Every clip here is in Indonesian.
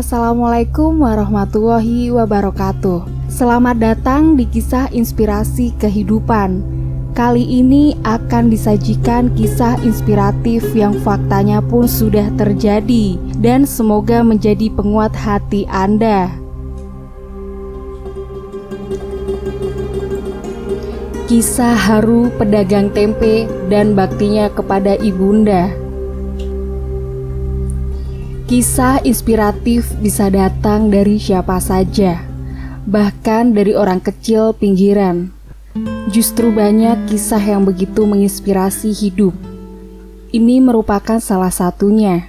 Assalamualaikum warahmatullahi wabarakatuh. Selamat datang di kisah inspirasi kehidupan. Kali ini akan disajikan kisah inspiratif yang faktanya pun sudah terjadi dan semoga menjadi penguat hati Anda. Kisah haru pedagang tempe dan baktinya kepada ibunda. Kisah inspiratif bisa datang dari siapa saja, bahkan dari orang kecil pinggiran. Justru banyak kisah yang begitu menginspirasi hidup. Ini merupakan salah satunya.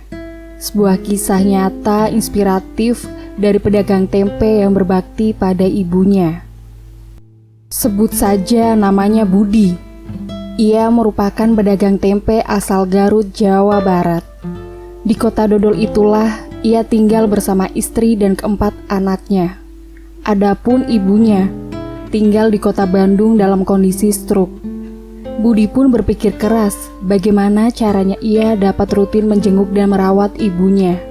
Sebuah kisah nyata inspiratif dari pedagang tempe yang berbakti pada ibunya. Sebut saja namanya Budi. Ia merupakan pedagang tempe asal Garut, Jawa Barat. Di kota Dodol itulah ia tinggal bersama istri dan keempat anaknya. Adapun ibunya tinggal di kota Bandung dalam kondisi stroke. Budi pun berpikir keras bagaimana caranya ia dapat rutin menjenguk dan merawat ibunya.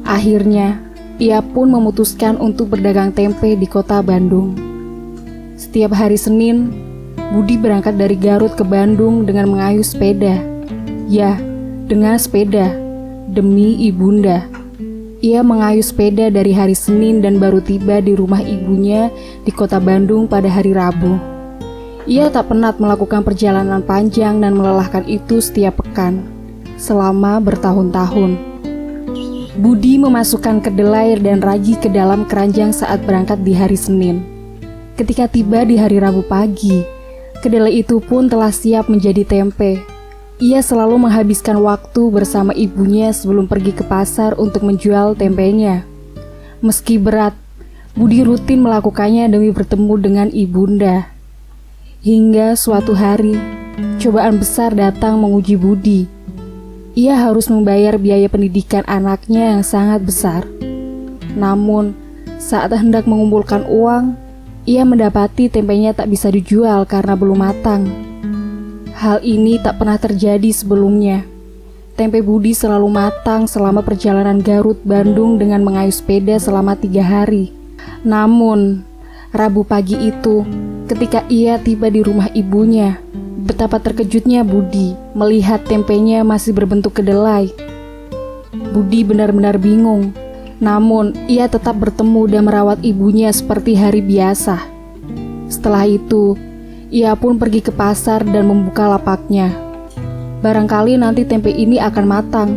Akhirnya, ia pun memutuskan untuk berdagang tempe di kota Bandung. Setiap hari Senin, Budi berangkat dari Garut ke Bandung dengan mengayuh sepeda. Ya, dengan sepeda. Demi ibunda, ia mengayuh sepeda dari hari Senin dan baru tiba di rumah ibunya di kota Bandung pada hari Rabu. Ia tak penat melakukan perjalanan panjang dan melelahkan itu setiap pekan, selama bertahun-tahun. Budi memasukkan kedelai dan ragi ke dalam keranjang saat berangkat di hari Senin. Ketika tiba di hari Rabu pagi, kedelai itu pun telah siap menjadi tempe. Ia selalu menghabiskan waktu bersama ibunya sebelum pergi ke pasar untuk menjual tempenya. Meski berat, Budi rutin melakukannya demi bertemu dengan ibunda. Hingga suatu hari, cobaan besar datang menguji Budi. Ia harus membayar biaya pendidikan anaknya yang sangat besar. Namun, saat hendak mengumpulkan uang, ia mendapati tempenya tak bisa dijual karena belum matang. Hal ini tak pernah terjadi sebelumnya. Tempe Budi selalu matang selama perjalanan Garut-Bandung dengan mengayuh sepeda selama 3 hari. Namun, Rabu pagi itu, ketika ia tiba di rumah ibunya, betapa terkejutnya Budi melihat tempenya masih berbentuk kedelai. Budi benar-benar bingung. Namun, ia tetap bertemu dan merawat ibunya seperti hari biasa. Setelah itu, ia pun pergi ke pasar dan membuka lapaknya. Barangkali nanti tempe ini akan matang,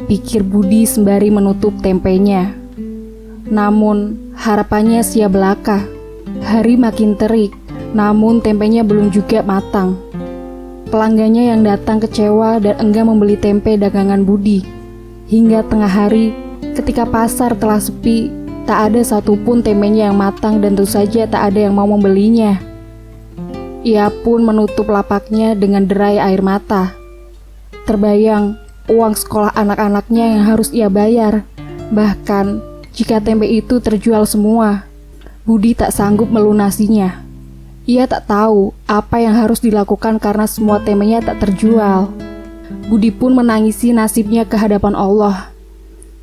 pikir Budi sembari menutup tempenya. Namun, harapannya sia belaka. Hari makin terik, namun tempenya belum juga matang. Pelanggannya yang datang kecewa dan enggan membeli tempe dagangan Budi. Hingga tengah hari, ketika pasar telah sepi, tak ada satupun tempenya yang matang dan tentu saja tak ada yang mau membelinya. Ia pun menutup lapaknya dengan derai air mata. Terbayang uang sekolah anak-anaknya yang harus ia bayar. Bahkan jika tempe itu terjual semua, Budi tak sanggup melunasinya. Ia tak tahu apa yang harus dilakukan karena semua tempenya tak terjual. Budi pun menangisi nasibnya ke hadapan Allah.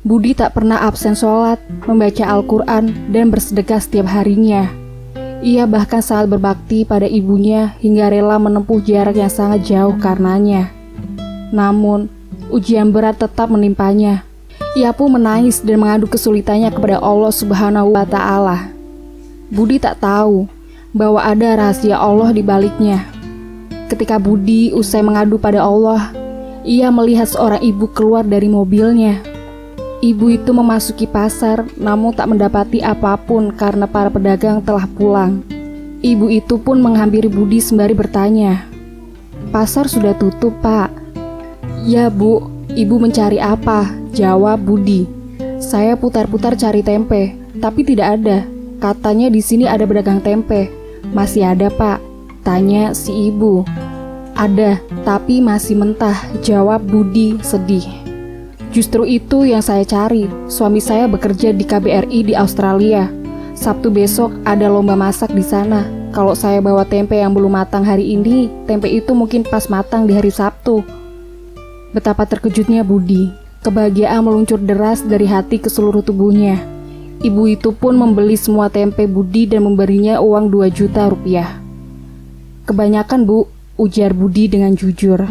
Budi tak pernah absen sholat, membaca Al-Quran, dan bersedekah setiap harinya. Ia bahkan sangat berbakti pada ibunya hingga rela menempuh jarak yang sangat jauh karenanya. Namun, ujian berat tetap menimpanya. Ia pun menangis dan mengadu kesulitannya kepada Allah Subhanahu wa Ta'ala. Budi tak tahu bahwa ada rahasia Allah di baliknya. Ketika Budi usai mengadu pada Allah, ia melihat seorang ibu keluar dari mobilnya. Ibu itu memasuki pasar namun tak mendapati apapun karena para pedagang telah pulang. Ibu itu pun menghampiri Budi sembari bertanya, "Pasar sudah tutup, Pak." "Ya, Bu. Ibu mencari apa?" jawab Budi. "Saya putar-putar cari tempe, tapi tidak ada. Katanya di sini ada pedagang tempe." "Masih ada, Pak?" tanya si ibu. "Ada, tapi masih mentah," jawab Budi sedih. "Justru itu yang saya cari. Suami saya bekerja di KBRI di Australia. Sabtu besok ada lomba masak di sana. Kalau saya bawa tempe yang belum matang hari ini, tempe itu mungkin pas matang di hari Sabtu." Betapa terkejutnya Budi. Kebahagiaan meluncur deras dari hati ke seluruh tubuhnya. Ibu itu pun membeli semua tempe Budi dan memberinya uang 2 juta rupiah. "Kebanyakan, Bu," ujar Budi dengan jujur.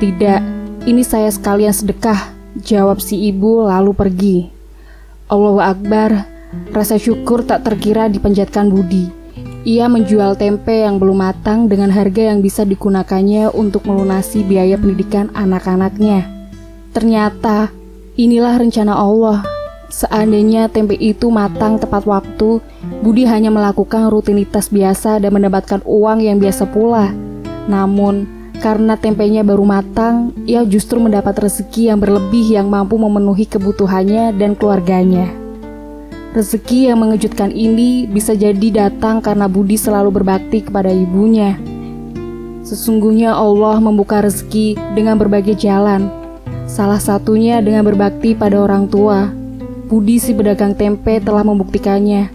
"Tidak, ini saya sekalian sedekah," jawab si ibu lalu pergi. Allahu Akbar, rasa syukur tak terkira dipanjatkan Budi. Ia menjual tempe yang belum matang dengan harga yang bisa digunakannya untuk melunasi biaya pendidikan anak-anaknya. Ternyata inilah rencana Allah. Seandainya tempe itu matang tepat waktu, Budi hanya melakukan rutinitas biasa dan mendapatkan uang yang biasa pula. Namun, karena tempenya baru matang, ia justru mendapat rezeki yang berlebih yang mampu memenuhi kebutuhannya dan keluarganya. Rezeki yang mengejutkan ini bisa jadi datang karena Budi selalu berbakti kepada ibunya. Sesungguhnya Allah membuka rezeki dengan berbagai jalan. Salah satunya dengan berbakti pada orang tua. Budi si pedagang tempe telah membuktikannya.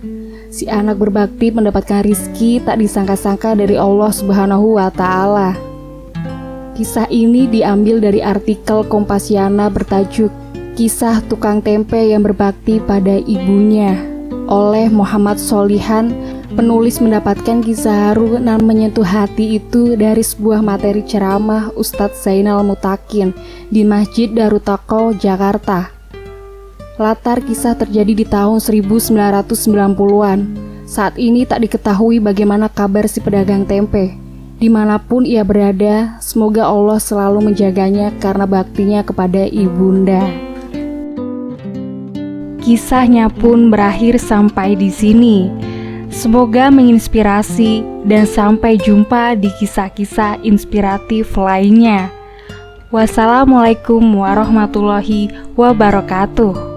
Si anak berbakti mendapatkan rizki tak disangka-sangka dari Allah Subhanahu wa Ta'ala. Kisah ini diambil dari artikel Kompasiana bertajuk "Kisah Tukang Tempe yang Berbakti pada Ibunya" oleh Muhammad Solihan. Penulis mendapatkan kisah haru dan menyentuh hati itu dari sebuah materi ceramah Ustadz Zainal Mutakin di Masjid Darut Taqwa, Jakarta. Latar kisah terjadi di tahun 1990-an. Saat ini tak diketahui bagaimana kabar si pedagang tempe. Dimanapun ia berada, semoga Allah selalu menjaganya karena baktinya kepada ibunda. Kisahnya pun berakhir sampai di sini. Semoga menginspirasi dan sampai jumpa di kisah-kisah inspiratif lainnya. Wassalamualaikum warahmatullahi wabarakatuh.